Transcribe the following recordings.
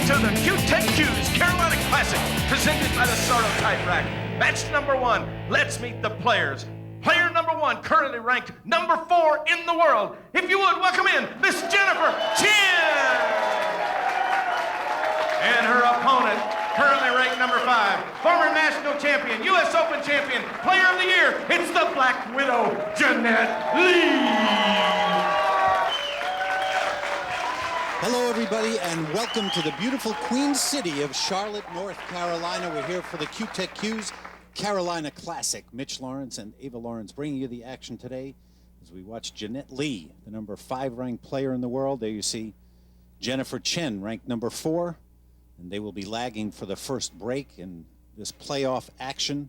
to the Q-Tech Q's Carolina Classic, presented by the Sarto Tight Rack. Match number one, let's meet the players. Player number one, currently ranked number 4 in the world. If you would, welcome in Miss Jennifer Chen. And her opponent, currently ranked number 5, former national champion, U.S. Open champion, player of the year, it's the Black Widow, Jeanette Lee. Hello, everybody, and welcome to the beautiful Queen City of Charlotte, North Carolina. We're here for the Q-Tech Q's Carolina Classic. Mitch Lawrence and Ava Lawrence bringing you the action today as we watch Jeanette Lee, the number 5 ranked player in the world. There you see Jennifer Chen, ranked number 4, and they will be lagging for the first break in this playoff action.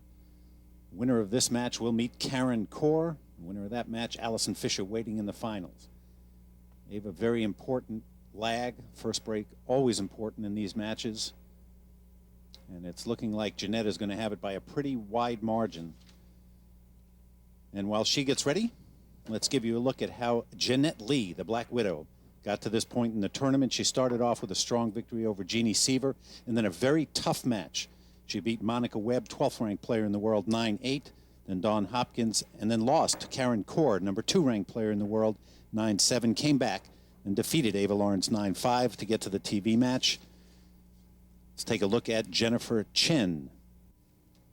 Winner of this match will meet Karen Corr. Winner of that match, Allison Fisher, waiting in the finals. Ava, very important lag. First break, always important in these matches. And it's looking like Jeanette is going to have it by a pretty wide margin. And while she gets ready, let's give you a look at how Jeanette Lee, the Black Widow, got to this point in the tournament. She started off with a strong victory over Jeannie Seaver, and then a very tough match. She beat Monica Webb, 12th ranked player in the world, 9-8, then Dawn Hopkins, and then lost to Karen Corr, number 2 ranked player in the world, 9-7, came back and defeated Ava Lawrence 9-5 to get to the TV match. Let's take a look at Jennifer Chen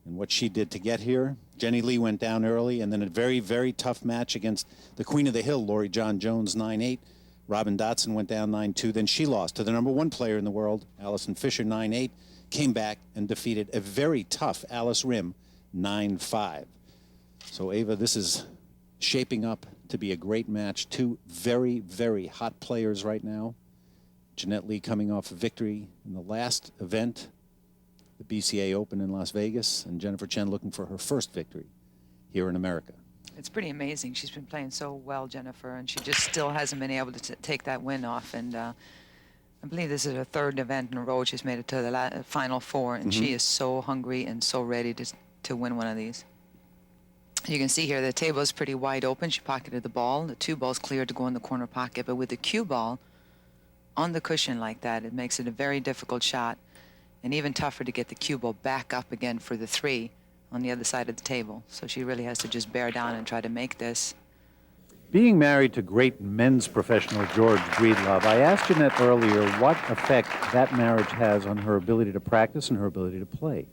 and what she did to get here. Jenny Lee went down early, and then a very, very tough match against the Queen of the Hill, Lori John Jones, 9-8. Robin Dotson went down 9-2. Then she lost to the number 1 player in the world, Allison Fisher, 9-8. Came back and defeated a very tough Alice Rim, 9-5. So, Ava, this is shaping up to be a great match. 2 very, very hot players right now. Jeanette Lee coming off a victory in the last event, the BCA Open in Las Vegas, and Jennifer Chen looking for her first victory here in America. It's pretty amazing. She's been playing so well, Jennifer, and she just still hasn't been able to take that win off. And I believe this is her 3rd event in a row. She's made it to the Final 4, and she is so hungry and so ready to win one of these. You can see here the table is pretty wide open. She pocketed the ball. The 2 balls cleared to go in the corner pocket, but with the cue ball on the cushion like that, it makes it a very difficult shot, and even tougher to get the cue ball back up again for the 3 on the other side of the table. So she really has to just bear down and try to make this. Being married to great men's professional George Breedlove, I asked Jeanette earlier what effect that marriage has on her ability to practice and her ability to play.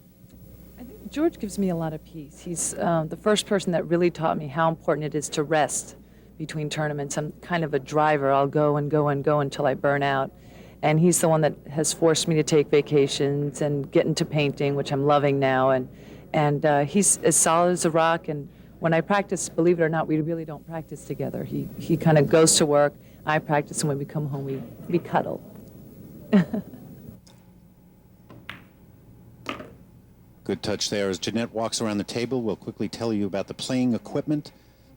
I think George gives me a lot of peace. He's the first person that really taught me how important it is to rest between tournaments. I'm kind of a driver. I'll go and go and go until I burn out. And he's the one that has forced me to take vacations and get into painting, which I'm loving now. And he's as solid as a rock. And when I practice, believe it or not, we really don't practice together. He kind of goes to work, I practice, and when we come home, we cuddle. Good touch there. As Jeanette walks around the table, we'll quickly tell you about the playing equipment.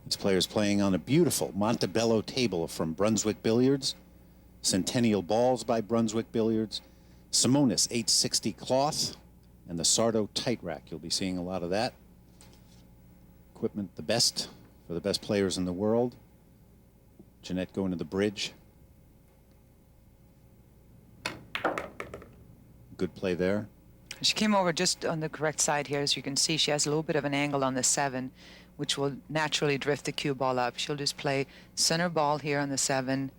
This player is playing on a beautiful Montebello table from Brunswick Billiards, Centennial balls by Brunswick Billiards, Simonis 860 cloth, and the Sarto Tight Rack. You'll be seeing a lot of that. Equipment, the best for the best players in the world. Jeanette going to the bridge. Good play there. She came over just on the correct side here. As you can see, she has a little bit of an angle on the 7, which will naturally drift the cue ball up. She'll just play center ball here on the 7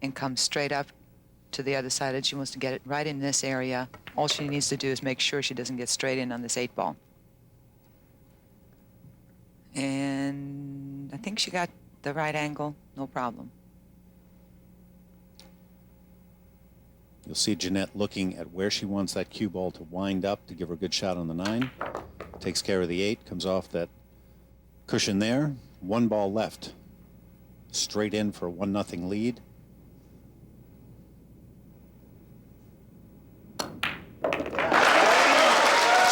and come straight up to the other side. And she wants to get it right in this area. All she needs to do is make sure she doesn't get straight in on this 8 ball. And I think she got the right angle, no problem. You'll see Jeanette looking at where she wants that cue ball to wind up to give her a good shot on the 9. Takes care of the 8, comes off that cushion there. 1 ball left. Straight in for a 1-0 lead.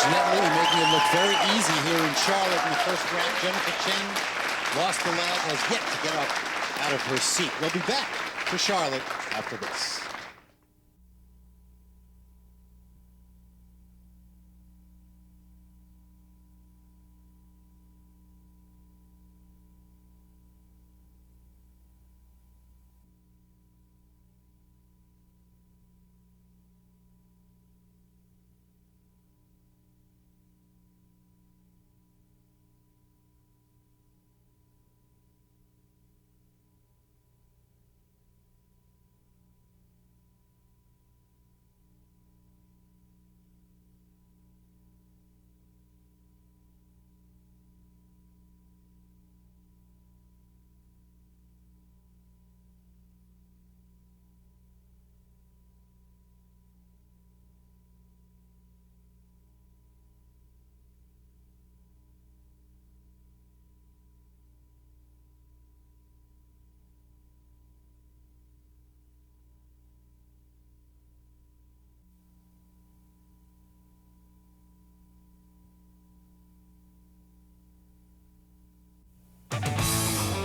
Jeanette Lee making it look very easy here in Charlotte in the first round. Jennifer Chen lost the lag, has yet to get up out of her seat. We'll be back to Charlotte after this.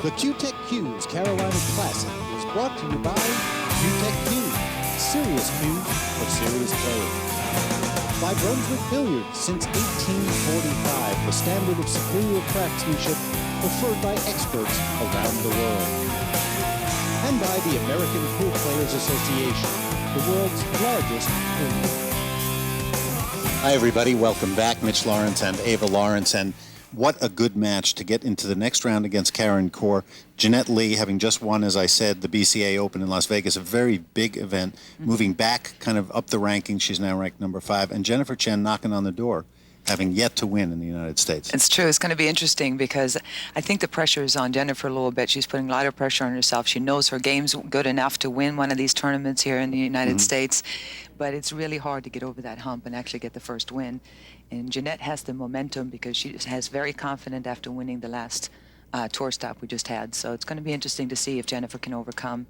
The Q-Tech Q's Carolina Classic is brought to you by Q-Tech Q's, serious Q's for serious players. By Brunswick Billiards since 1845, the standard of superior craftsmanship preferred by experts around the world. And by the American Pool Players Association, the world's largest pool league. Hi, everybody. Welcome back. Mitch Lawrence and Ava Lawrence. And what a good match to get into the next round against Karen Corr. Jeanette Lee, having just won, as I said, the BCA Open in Las Vegas, a very big event, moving back kind of up the rankings. She's now ranked number 5. And Jennifer Chen knocking on the door, having yet to win in the United States. It's true. It's going to be interesting because I think the pressure is on Jennifer a little bit. She's putting a lot of pressure on herself. She knows her game's good enough to win one of these tournaments here in the United States, but it's really hard to get over that hump and actually get the first win. And Jeanette has the momentum because she has very confident after winning the last tour stop we just had. So it's going to be interesting to see if Jennifer can overcome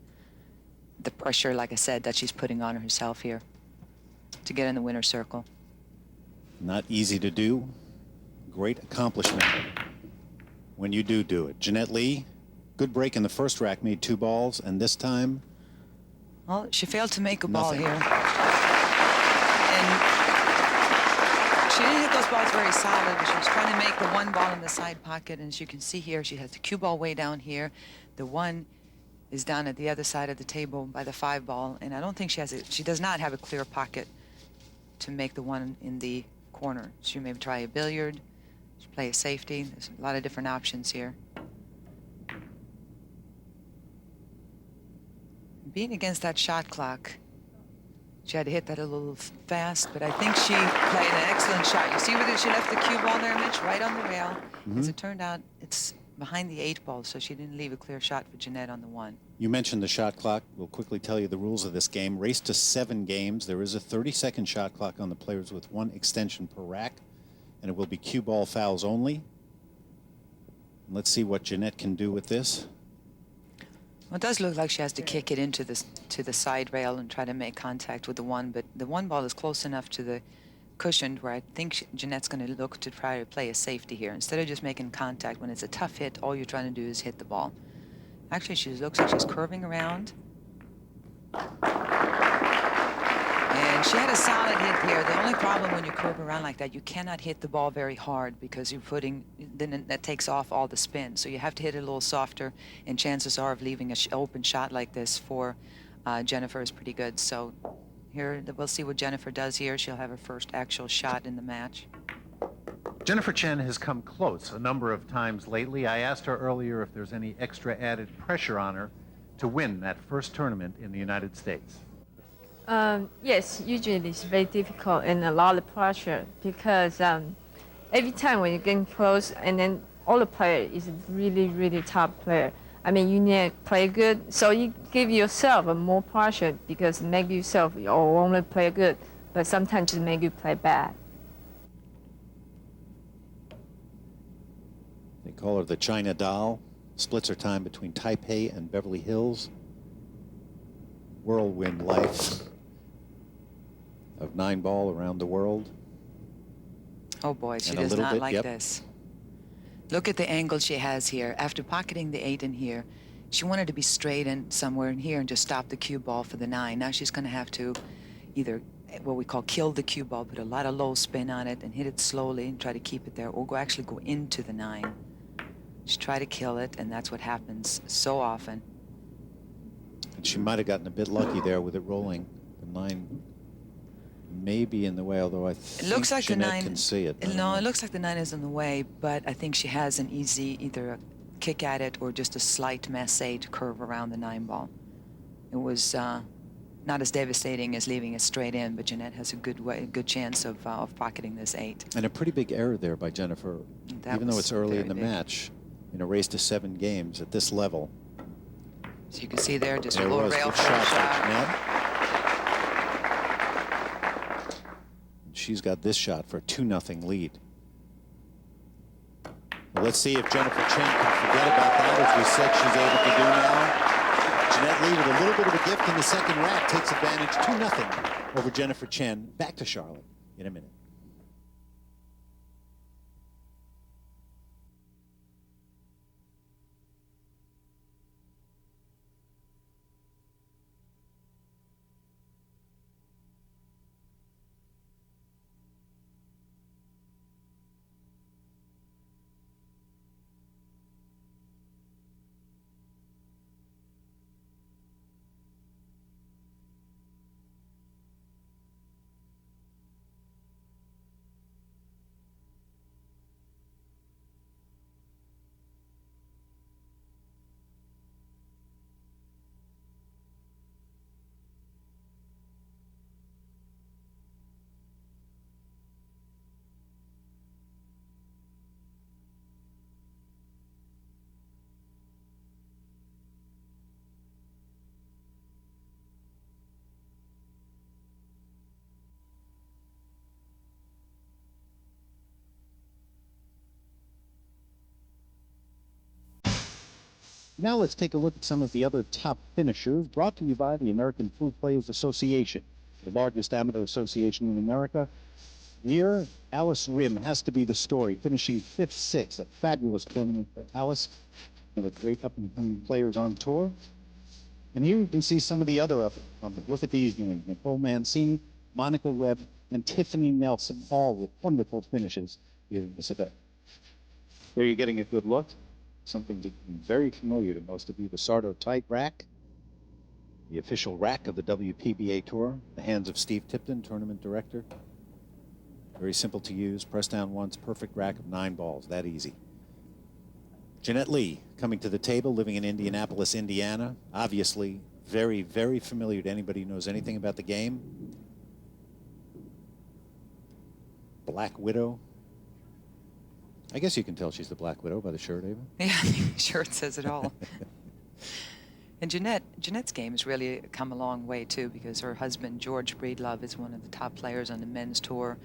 the pressure, like I said, that she's putting on herself here to get in the winner's circle. Not easy to do. Great accomplishment when you do it. Jeanette Lee, good break in the first rack, made 2 balls, and this time... Well, she failed to make a ball Nothing. here. And she didn't hit those balls very solid, but she was trying to make the 1 ball in the side pocket. And as you can see here, she has the cue ball way down here. The 1 is down at the other side of the table by the 5 ball. And I don't think she does not have a clear pocket to make the 1 in the corner. She maybe try a billiard, she play a safety. There's a lot of different options here. Being against that shot clock, she had to hit that a little fast, but I think she played an excellent shot. You see where she left the cue ball there, Mitch? Right on the rail. As it turned out, it's behind the 8 ball, so she didn't leave a clear shot for Jeanette on the 1. You mentioned the shot clock. We'll quickly tell you the rules of this game. Race to 7 games. There is a 30-second shot clock on the players with 1 extension per rack, and it will be cue ball fouls only. Let's see what Jeanette can do with this. Well, it does look like she has to kick it into the side rail and try to make contact with the 1, but the 1 ball is close enough to the cushion where I think Jeanette's going to look to try to play a safety here. Instead of just making contact, when it's a tough hit, all you're trying to do is hit the ball. Actually, she looks like she's curving around. And she had a solid hit here. The only problem when you curve around like that, you cannot hit the ball very hard because then that takes off all the spin. So you have to hit it a little softer, and chances are of leaving an open shot like this for Jennifer is pretty good. So here, we'll see what Jennifer does here. She'll have her first actual shot in the match. Jennifer Chen has come close a number of times lately. I asked her earlier if there's any extra added pressure on her to win that first tournament in the United States. Yes, usually it's very difficult and a lot of pressure because every time when you're getting close and then all the player is really, really top player. I mean, you need to play good, so you give yourself more pressure because make yourself only play good, but sometimes just make you play bad. They call her the China Doll. Splits her time between Taipei and Beverly Hills. Whirlwind life of 9 ball around the world. Oh boy, she And a does little not bit, like yep. this. Look at the angle she has here. After pocketing the 8 in here, she wanted to be straight in somewhere in here and just stop the cue ball for the 9. Now she's going to have to either what we call kill the cue ball, put a lot of low spin on it and hit it slowly and try to keep it there, or actually go into the 9. Just try to kill it, and that's what happens so often. And she might have gotten a bit lucky there with it rolling. The 9 may be in the way, although I think It looks like Jeanette the 9 can see it. No, it looks like the 9 is in the way, but I think she has an easy either a kick at it or just a slight massé to curve around the 9 ball. It was not as devastating as leaving it straight in, but Jeanette has a good chance of pocketing this 8. And a pretty big error there by Jennifer, That even though was it's early in the very big. match. In a race to 7 games at this level. So you can see there, just a There little was rail good for a shot by shot. Jeanette. She's got this shot for a 2-0 lead. Well, let's see if Jennifer Chen can forget about that, as we said she's able to do now. Jeanette Lee with a little bit of a gift in the second rack takes advantage 2-0 over Jennifer Chen. Back to Charlotte in a minute. Now let's take a look at some of the other top finishers, brought to you by the American Pool Players Association, the largest amateur association in America. Here, Alice Rim has to be the story, finishing 5th, 6th, a fabulous tournament for Alice, one of the great up-and-coming players on tour. And here you can see some of the other up-and-coming. Look at these names: Nicole Mancini, Monica Webb, and Tiffany Nelson, all with wonderful finishes here in this event. There you're getting a good look. Something that's very familiar to most of you, the Sardo Tight Rack, the official rack of the WPBA Tour, the hands of Steve Tipton, tournament director. Very simple to use, press down once, perfect rack of 9 balls, that easy. Jeanette Lee coming to the table, living in Indianapolis, Indiana. Obviously very, very familiar to anybody who knows anything about the game. Black Widow. I guess you can tell she's the Black Widow by the shirt, Ava. Yeah, the shirt says it all. And Jeanette's game has really come a long way, too, because her husband, George Breedlove, is one of the top players on the men's tour.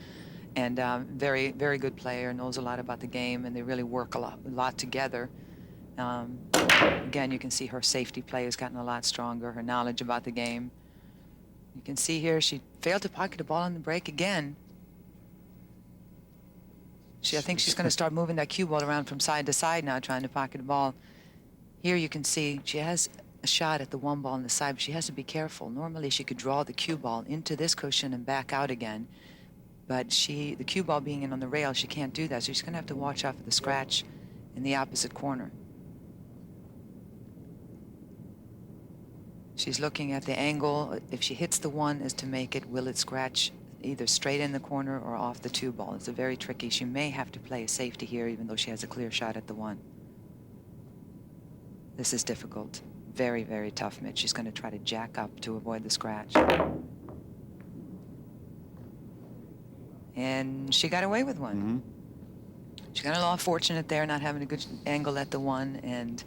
And very, very good player, knows a lot about the game, and they really work a lot together. Again, you can see her safety play has gotten a lot stronger, her knowledge about the game. You can see here she failed to pocket the ball on the break again. I think she's going to start moving that cue ball around from side to side now, trying to pocket the ball. Here you can see she has a shot at the 1 ball on the side, but she has to be careful. Normally she could draw the cue ball into this cushion and back out again. But the cue ball being in on the rail, she can't do that. So she's going to have to watch out for the scratch in the opposite corner. She's looking at the angle. If she hits the 1 is to make it, will it scratch either straight in the corner or off the 2 ball. It's a very tricky. She may have to play a safety here, even though she has a clear shot at the 1. This is difficult. Very, very tough, Mitch. She's going to try to jack up to avoid the scratch. And she got away with one. Mm-hmm. She got a little fortunate there, not having a good angle at the 1, and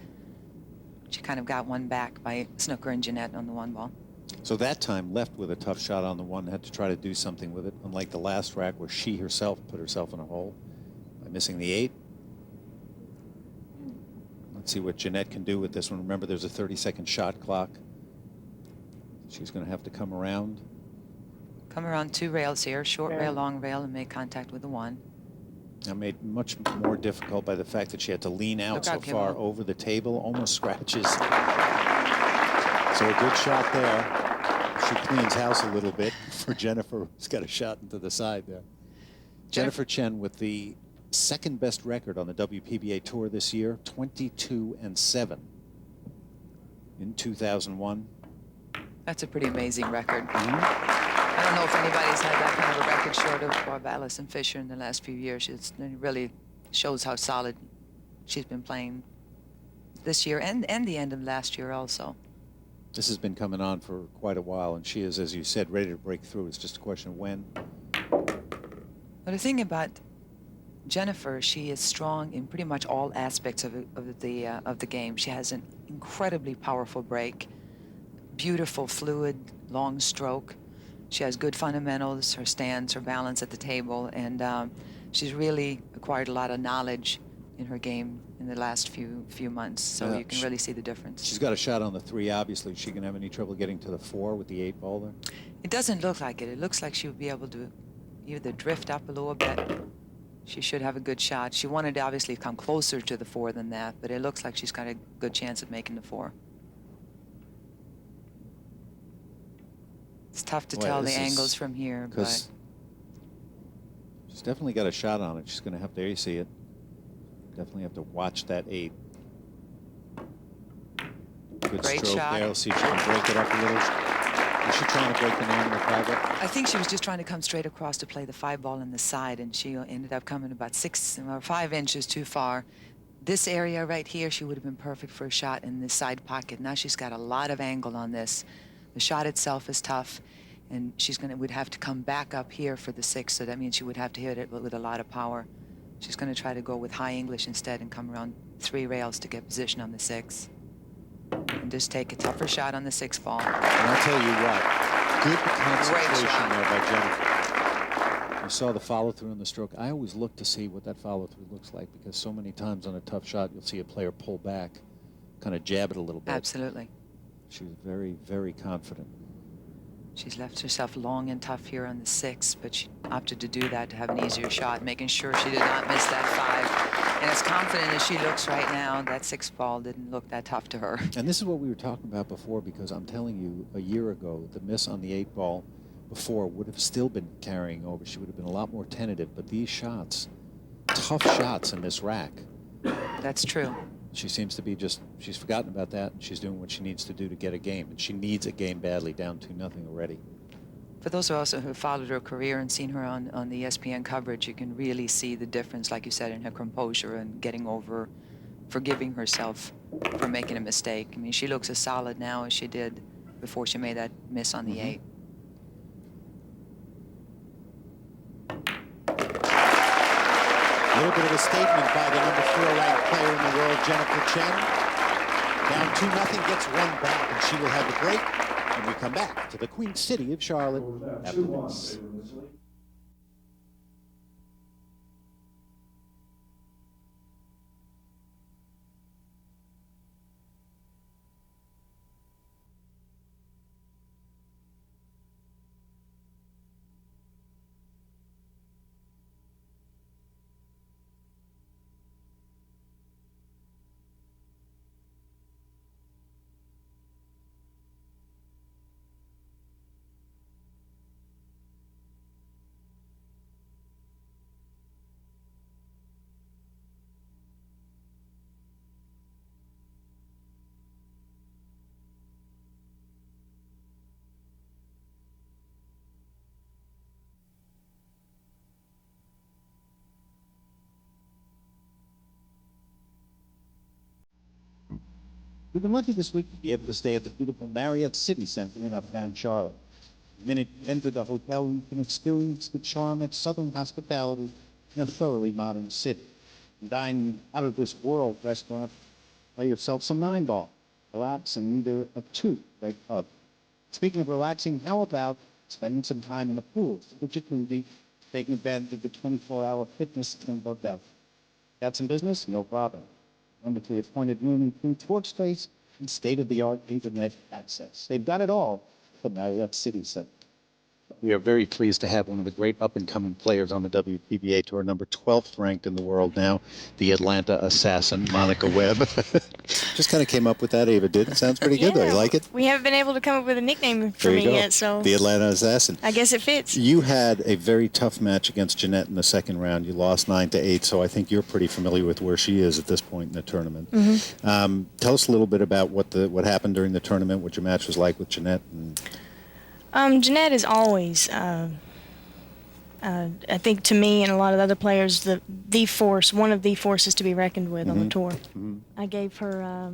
she kind of got one back by Snooker and Jeanette on the 1 ball. So that time left with a tough shot on the 1, had to try to do something with it, unlike the last rack where she herself put herself in a hole by missing the 8. Let's see what Jeanette can do with this one. Remember, there's a 30-second shot clock. She's going to have to come around. Come around 2 rails here, short rail, long rail, and make contact with the 1. Now made much more difficult by the fact that she had to lean out so far over the table, almost scratches. So a good shot there. She cleans house a little bit for Jennifer, who's got a shot into the side there. Jennifer Chen with the 2nd best record on the WPBA Tour this year, 22-7 in 2001. That's a pretty amazing record. Mm-hmm. I don't know if anybody's had that kind of a record short of Barb Allison Fisher in the last few years. It really shows how solid she's been playing this year and the end of last year also. This has been coming on for quite a while, and she is, as you said, ready to break through. It's just a question of when. But the thing about Jennifer, she is strong in pretty much all aspects of the game. She has an incredibly powerful break, beautiful, fluid, long stroke. She has good fundamentals, her stance, her balance at the table, and she's really acquired a lot of knowledge in her game in the last few months, so you can really see the difference. She's got a shot on the 3, obviously. Is she going to have any trouble getting to the 4 with the 8 ball there? It doesn't look like it. It looks like she would be able to either drift up a little bit. She should have a good shot. She wanted to obviously come closer to the 4 than that, but it looks like she's got a good chance of making the 4. It's tough to tell the angles from here, but she's definitely got a shot on it. She's going to have to, there you see it. Definitely have to watch that 8. Good Great stroke shot. there. Let's see if she can break it up a little. Is she trying to break the 9 in the 5? I think she was just trying to come straight across to play the 5 ball in the side, and she ended up coming about 6 or 5 inches too far. This area right here, she would have been perfect for a shot in this side pocket. Now she's got a lot of angle on this. The shot itself is tough, and would have to come back up here for the 6, so that means she would have to hit it with a lot of power. She's going to try to go with high English instead and come around 3 rails to get position on the 6. And just take a tougher shot on the 6 ball. And I'll tell you what, good concentration there by Jennifer. You saw the follow-through in the stroke. I always look to see what that follow-through looks like, because so many times on a tough shot, you'll see a player pull back, kind of jab it a little bit. Absolutely. She was very, very confident. She's left herself long and tough here on the 6, but she opted to do that to have an easier shot, making sure she did not miss that 5. And as confident as she looks right now, that 6 ball didn't look that tough to her. And this is what we were talking about before, because I'm telling you, a year ago, the miss on the 8 ball before would have still been carrying over. She would have been a lot more tentative, but these shots, tough shots in this rack. That's true. She seems to be just, she's forgotten about that, and she's doing what she needs to do to get a game. And she needs a game badly, down 2-0 already. For those of us who have followed her career and seen her on the ESPN coverage, you can really see the difference, like you said, in her composure and getting over, forgiving herself for making a mistake. I mean, she looks as solid now as she did before she made that miss on the 8. A little bit of a statement by the number 4 ranked player in the world, Jennifer Chen. Down 2-0, gets one back, and she will have the break when we come back to the Queen City of Charlotte after this. We've been lucky this week to be able to stay at the beautiful Marriott City Center in uptown Charlotte. The minute you enter the hotel, you can experience the charm of Southern hospitality in a thoroughly modern city. Dine out of this world restaurant, play yourself some 9-ball, relax, and either a 2 like up. Speaking of relaxing, how about spending some time in the pool, particularly taking advantage of the 24-hour fitness in the hotel? Got some business? No problem. Wonderfully appointed room includes workspace and state-of-the-art internet access. They've got it all for Marriott City Center. We are very pleased to have one of the great up-and-coming players on the WPBA Tour, number 12th ranked in the world now, the Atlanta assassin, Monica Webb. Just kind of came up with that, Ava did. It sounds pretty good, though. You like it? We haven't been able to come up with a nickname for There you me go. yet, so The Atlanta assassin. I guess it fits. You had a very tough match against Jeanette in the second round. You lost 9-8, so I think you're pretty familiar with where she is at this point in the tournament. Tell us a little bit about what happened during the tournament, what your match was like with Jeanette. Jeanette is always, I think to me and a lot of other players, the force, one of the forces to be reckoned with on the tour. I gave her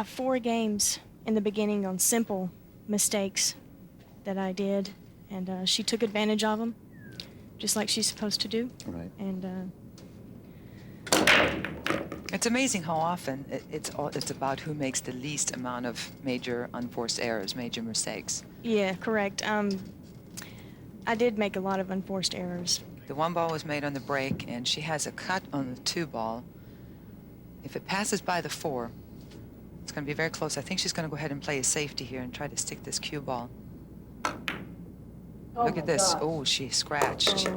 4 games in the beginning on simple mistakes that I did, and she took advantage of them, just like she's supposed to do. Right. And It's amazing how often it's about who makes the least amount of major unforced errors, major mistakes. yeah, correct. I did make a lot of unforced errors. The 1 ball was made on the break, and she has a cut on the 2 ball. If it passes by the 4, it's going to be very close. I think she's going to go ahead and play a safety here and try to stick this cue ball. Look at this. Oh, she scratched.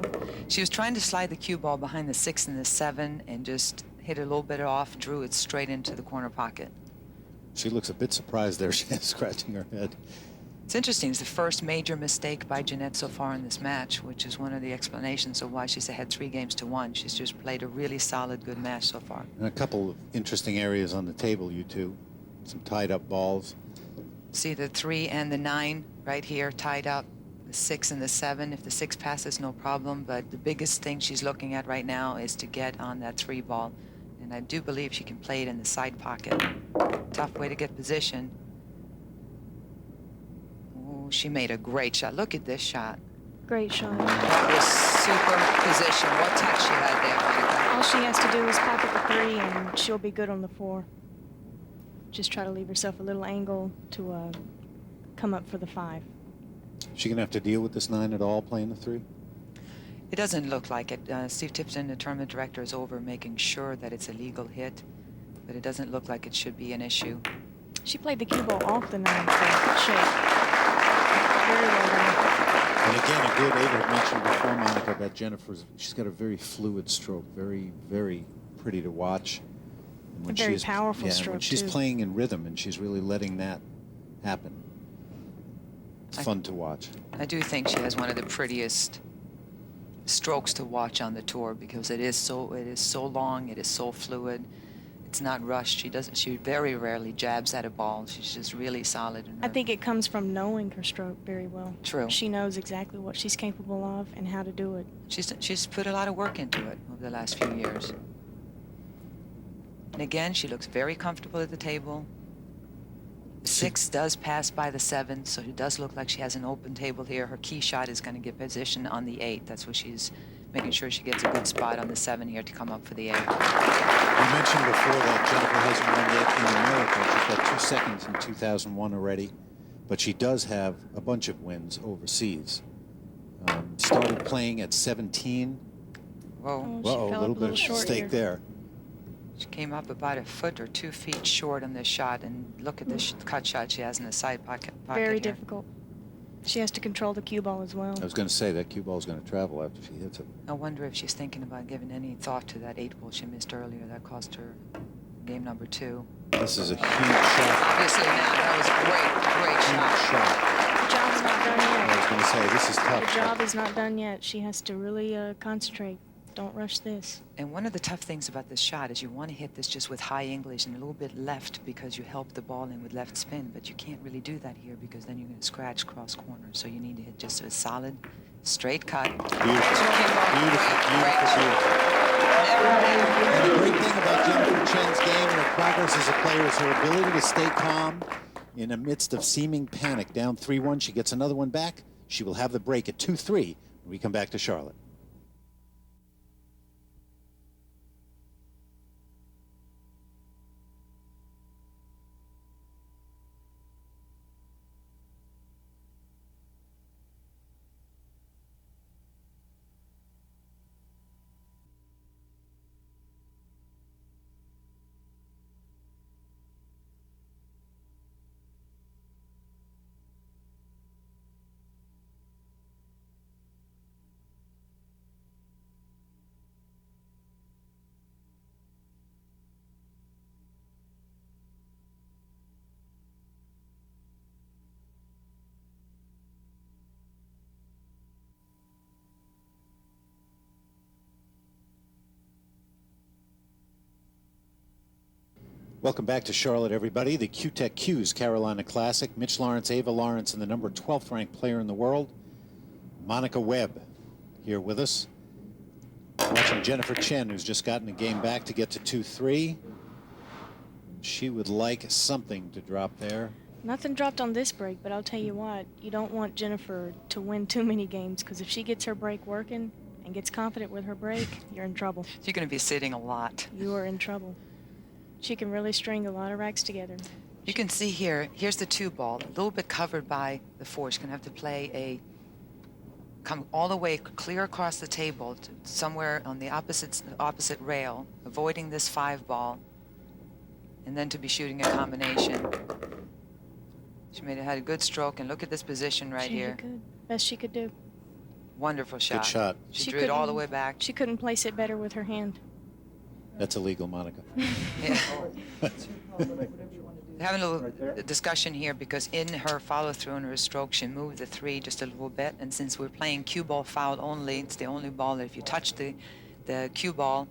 She was trying to slide the cue ball behind the 6 and the 7 and just hit it a little bit off, drew it straight into the corner pocket. She looks a bit surprised there. She's scratching her head. It's interesting. It's the first major mistake by Jeanette so far in this match, which is one of the explanations of why she's ahead 3 games to 1. She's just played a really solid, good match so far. And a couple of interesting areas on the table, you two. Some tied-up balls. See the 3 and the 9 right here tied up. The 6 and the 7. If the 6 passes, no problem. But the biggest thing she's looking at right now is to get on that 3 ball. And I do believe she can play it in the side pocket. Tough way to get position. Oh, she made a great shot. Look at this shot. Great shot. That was super position. What touch she had there, Monica. All she has to do is pocket the 3, and she'll be good on the 4. Just try to leave herself a little angle to come up for the 5. Is she going to have to deal with this 9 at all, playing the 3? It doesn't look like it. Steve Tipton, the tournament director, is over making sure that it's a legal hit. but it doesn't look like it should be an issue. She played the cue ball off the 9 for shape. Very well done. And again, a good Ava had mentioned before, Monica, that she's got a very fluid stroke, very, very pretty to watch. And when A very she's- powerful when stroke, she's too. playing in rhythm and she's really letting that happen. It's fun to watch. I do think she has one of the prettiest strokes to watch on the tour because it is so long, it is so fluid. It's not rushed. She very rarely jabs at a ball. She's just really solid in her. I think it comes from knowing her stroke very well. True. She knows exactly what she's capable of and how to do it. She's put a lot of work into it over the last few years. And again, she looks very comfortable at the table. The 6 does pass by the 7, so it does look like she has an open table here. Her key shot is going to get position on the 8. That's what she's making sure she gets a good spot on the 7 here to come up for the 8. We mentioned before that Jennifer hasn't won yet in America. She's got 2 seconds in 2001 already, but she does have a bunch of wins overseas. Started playing at 17. Whoa. Oh, she Whoa, a fell little up bit of short stake here. there. She came up about a foot or 2 feet short on this shot, and look at this cut shot she has in the side pocket Very here. difficult. She has to control the cue ball as well. I was going to say that cue ball is going to travel after she hits it. I wonder if she's thinking about giving any thought to that 8 ball she missed earlier. That cost her game number 2. This is a huge shot. Obviously now, that was a great Huge shot. shot. The job's not done I was yet. going to say, this is The tough. job is not done yet. She has to really concentrate. Don't rush this. And one of the tough things about this shot is you want to hit this just with high English and a little bit left because you help the ball in with left spin, but you can't really do that here because then you're going to scratch cross corners. So you need to hit just a solid, straight cut. Beautiful, beautiful, beautiful. And the great thing about Jennifer Chen's game and her progress as a player is her ability to stay calm in the midst of seeming panic. Down 3-1, she gets another one back. She will have the break at 2-3 when we come back to Charlotte. Welcome back to Charlotte, everybody. The Q-Tech Q's Carolina Classic. Mitch Lawrence, Ava Lawrence, and the number 12th ranked player in the world, Monica Webb, here with us. Watching Jennifer Chen, who's just gotten a game back to get to 2-3. She would like something to drop there. Nothing dropped on this break, but I'll tell you what, you don't want Jennifer to win too many games because if she gets her break working and gets confident with her break, you're in trouble. You're going to be sitting a lot. You are in trouble. She can really string a lot of racks together. You can see here, here's the 2 ball, a little bit covered by the 4. She's going to have to play come all the way clear across the table to somewhere on the opposite rail, avoiding this 5 ball, and then to be shooting a combination. She had a good stroke, and look at this position right She here. did good. Best she could do. Wonderful shot. Good shot. She drew it all the way back. She couldn't place it better with her hand. That's illegal, Monica. Yeah. Having a little discussion here because in her follow-through and her stroke, she moved the 3 just a little bit. And since we're playing cue ball foul only, it's the only ball that if you touch the cue ball,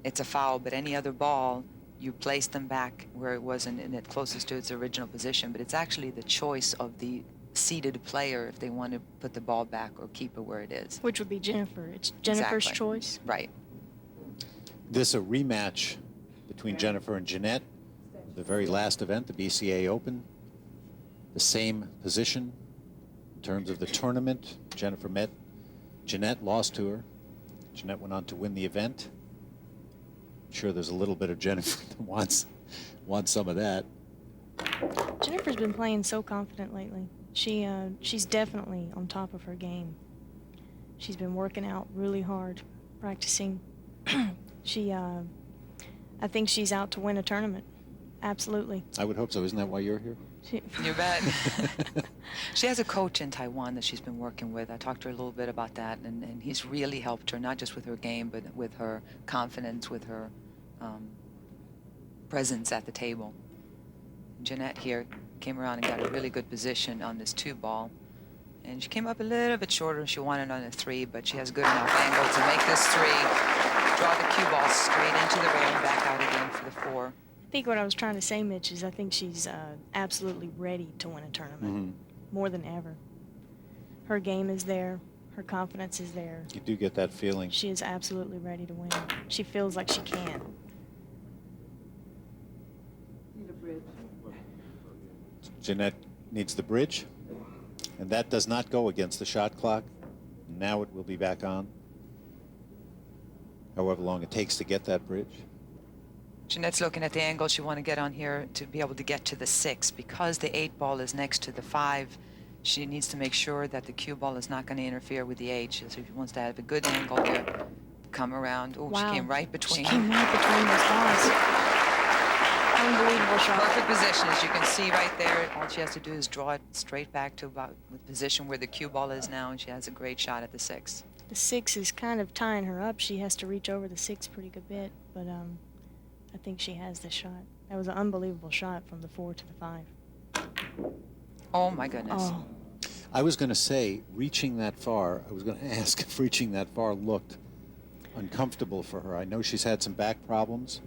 it's a foul. But any other ball, you place them back where it was in it closest to its original position. But it's actually the choice of the seated player if they want to put the ball back or keep it where it is. Which would be Jennifer. It's Jennifer's Exactly. choice. Right. This a rematch between Jennifer and Jeanette. The very last event, the BCA Open. The same position in terms of the tournament. Jennifer met Jeanette, lost to her. Jeanette went on to win the event. I'm sure there's a little bit of Jennifer that wants some of that. Jennifer's been playing so confident lately. She's definitely on top of her game. She's been working out really hard, practicing. I think she's out to win a tournament. Absolutely. I would hope so. Isn't that why you're here? You bet. She has a coach in Taiwan that she's been working with. I talked to her a little bit about that, and he's really helped her, not just with her game, but with her confidence, with her presence at the table. Jeanette here came around and got a really good position on this 2-ball. And she came up a little bit shorter. She wanted on a 3, but she has good enough angle to make this 3, draw the cue ball straight into the rail and back out again for the 4. I think what I was trying to say, Mitch, is I think she's absolutely ready to win a tournament, more than ever. Her game is there. Her confidence is there. You do get that feeling. She is absolutely ready to win. She feels like she can. Jeanette needs the bridge, and that does not go against the shot clock. Now it will be back on, however long it takes to get that bridge. Jeanette's looking at the angle she want to get on here to be able to get to the 6. Because the 8-ball is next to the 5, she needs to make sure that the cue ball is not going to interfere with the 8. So she wants to have a good angle here. Come around. Oh, Wow. she came right between. She came right between those balls. Unbelievable shot. Perfect position. As you can see right there, all she has to do is draw it straight back to about the position where the cue ball is now, and she has a great shot at the 6. The 6 is kind of tying her up. She has to reach over the 6 pretty good bit, but I think she has the shot. That was an unbelievable shot from the 4 to the 5. Oh, my goodness. Oh, I was going to say, reaching that far, I was going to ask if reaching that far looked uncomfortable for her. I know she's had some back problems.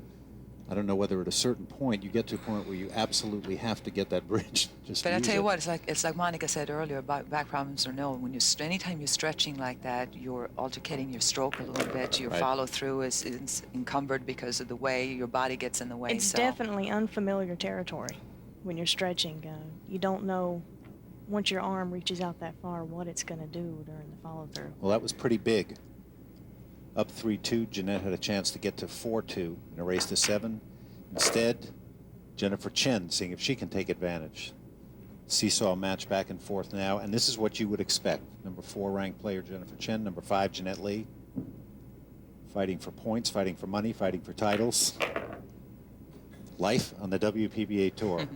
I don't know whether at a certain point you get to a point where you absolutely have to get that bridge. But I tell you what, it's like Monica said earlier about back problems or no. When anytime you're stretching like that, you're altercating your stroke a little bit. Your Right. follow through is encumbered because of the way your body gets in the way. it's so definitely unfamiliar territory when you're stretching. You don't know, once your arm reaches out that far, what it's going to do during the follow through. Well, that was pretty big. Up 3-2, Jeanette had a chance to get to 4-2 in a race to 7. Instead, Jennifer Chen seeing if she can take advantage. Seesaw match back and forth now, and this is what you would expect. Number 4 ranked player Jennifer Chen, number 5 Jeanette Lee. Fighting for points, fighting for money, fighting for titles. Life on the WPBA Tour.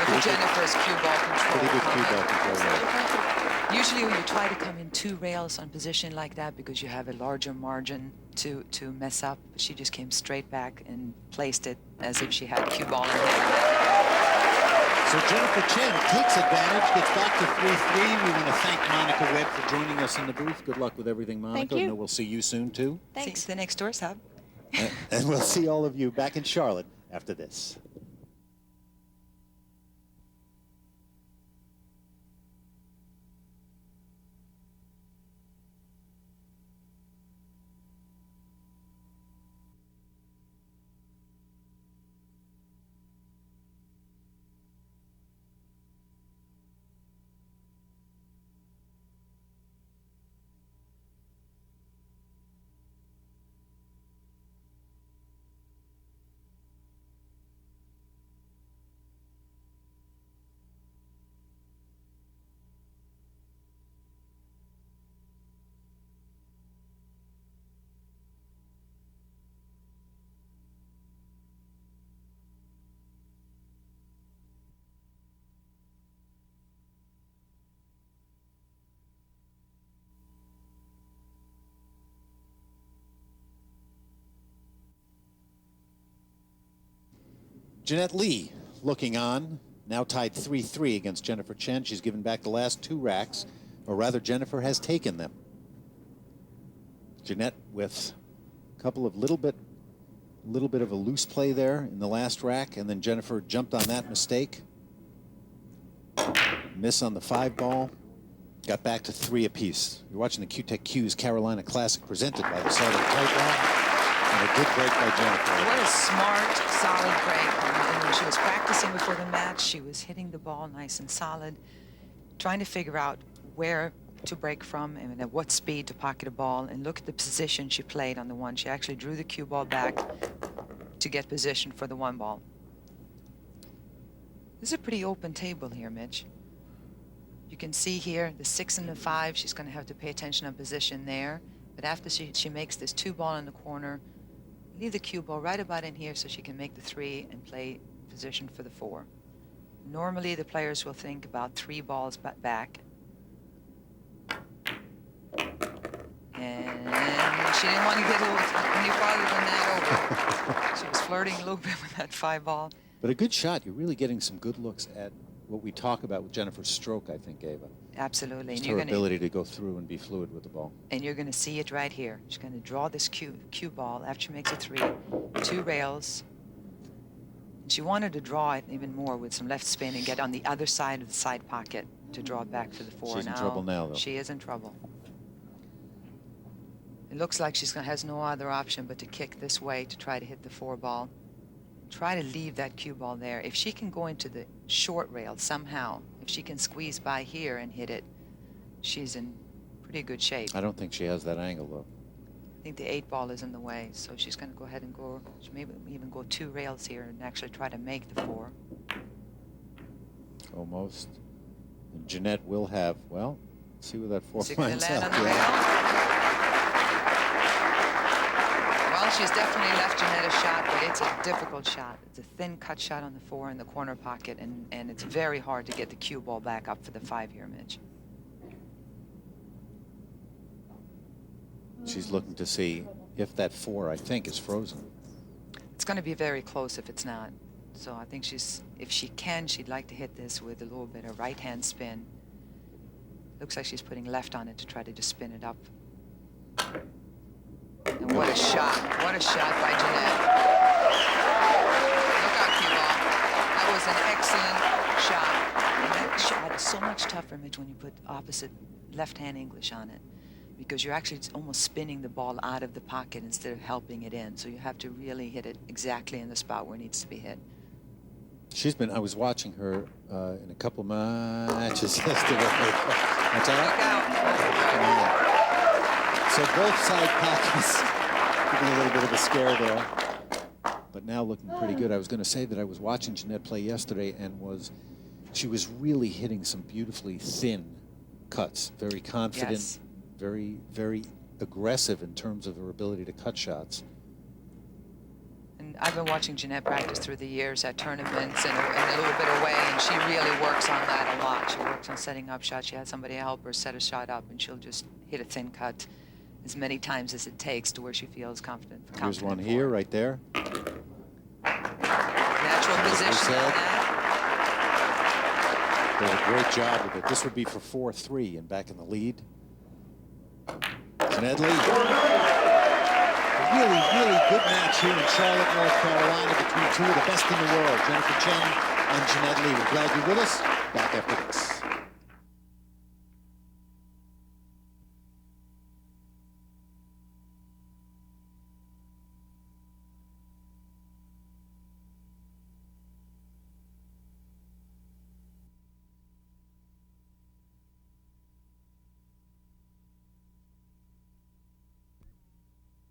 look at Jennifer's cue ball control. Pretty good cue ball control there. Usually you try to come in 2 rails on position like that because you have a larger margin to mess up. But she just came straight back and placed it as if she had cue ball in hand. So Jennifer Chen takes advantage, gets back to 3-3. We want to thank Monica Webb for joining us in the booth. Good luck with everything, Monica. Thank you. I know we'll see you soon, too. Thanks. See the next door, Sab. And we'll see all of you back in Charlotte after this. Jeanette Lee looking on, now tied 3-3 against Jennifer Chen. She's given back the last 2 racks, or rather Jennifer has taken them. Jeanette with a couple of little bit of a loose play there in the last rack, and then Jennifer jumped on that mistake. Miss on the 5-ball. Got back to 3 apiece. You're watching the Q-Tech Q's Carolina Classic presented by the Southern Tight Rack. And a good break by Jennifer. What a smart, solid break. And when she was practicing before the match, she was hitting the ball nice and solid, trying to figure out where to break from and at what speed to pocket a ball. And look at the position she played on the 1. She actually drew the cue ball back to get position for the 1 ball. This is a pretty open table here, Mitch. You can see here the 6 and the 5. She's going to have to pay attention on position there. But after she makes this 2 ball in the corner, leave the cue ball right about in here so she can make the 3 and play position for the 4. Normally, the players will think about 3 balls back. And she didn't want to get any farther than that over. She was flirting a little bit with that 5 ball. But a good shot. You're really getting some good looks at what we talk about with Jennifer's stroke, I think, Ava. Absolutely. Just And her ability to go through and be fluid with the ball. And you're going to see it right here. She's going to draw this cue ball after she makes a 3, 2 rails. And she wanted to draw it even more with some left spin and get on the other side of the side pocket to draw it back for the 4. She's in trouble now, though. She is in trouble. It looks like she has no other option but to kick this way to try to hit the 4 ball. Try to leave that cue ball there. If she can go into the short rail somehow, if she can squeeze by here and hit it, she's in pretty good shape. I don't think she has that angle, though. I think the 8 ball is in the way, so she's going to go ahead and go, she maybe even go 2 rails here and actually try to make the 4. Almost. And Jeanette will have, well, let's see where that 4 Is it going finds to land out. on the rail? Well, she's definitely left Jeanette a shot, but it's a difficult shot. It's a thin cut shot on the 4 in the corner pocket, and it's very hard to get the cue ball back up for the 5 here, Mitch. She's looking to see if that 4, I think, is frozen. It's going to be very close if it's not. So I think if she can, she'd like to hit this with a little bit of right-hand spin. Looks like she's putting left on it to try to just spin it up. And what a shot. What a shot by Jeanette. Look out, cue ball. That was an excellent shot. And that shot is so much tougher, Mitch, when you put opposite left-hand English on it, because you're actually almost spinning the ball out of the pocket instead of helping it in. So you have to really hit it exactly in the spot where it needs to be hit. I was watching her in a couple matches yesterday. That's all right? Look out. Yeah. So both side pockets giving a little bit of a scare there, but now looking pretty good. I was going to say that I was watching Jeanette play yesterday, and she was really hitting some beautifully thin cuts, very confident, Yes. very, very aggressive in terms of her ability to cut shots. And I've been watching Jeanette practice through the years at tournaments and a little bit away, and she really works on that a lot. She works on setting up shots. She has somebody help her set a shot up, and she'll just hit a thin cut as many times as it takes to where she feels confident. Here's one here, right there. Natural position on that. Does a great job with it. This would be for 4-3 and back in the lead. Jeanette Lee. Really, really good match here in Charlotte, North Carolina between 2 of the best in the world, Jennifer Chen and Jeanette Lee. We're glad you're with us. Back after this.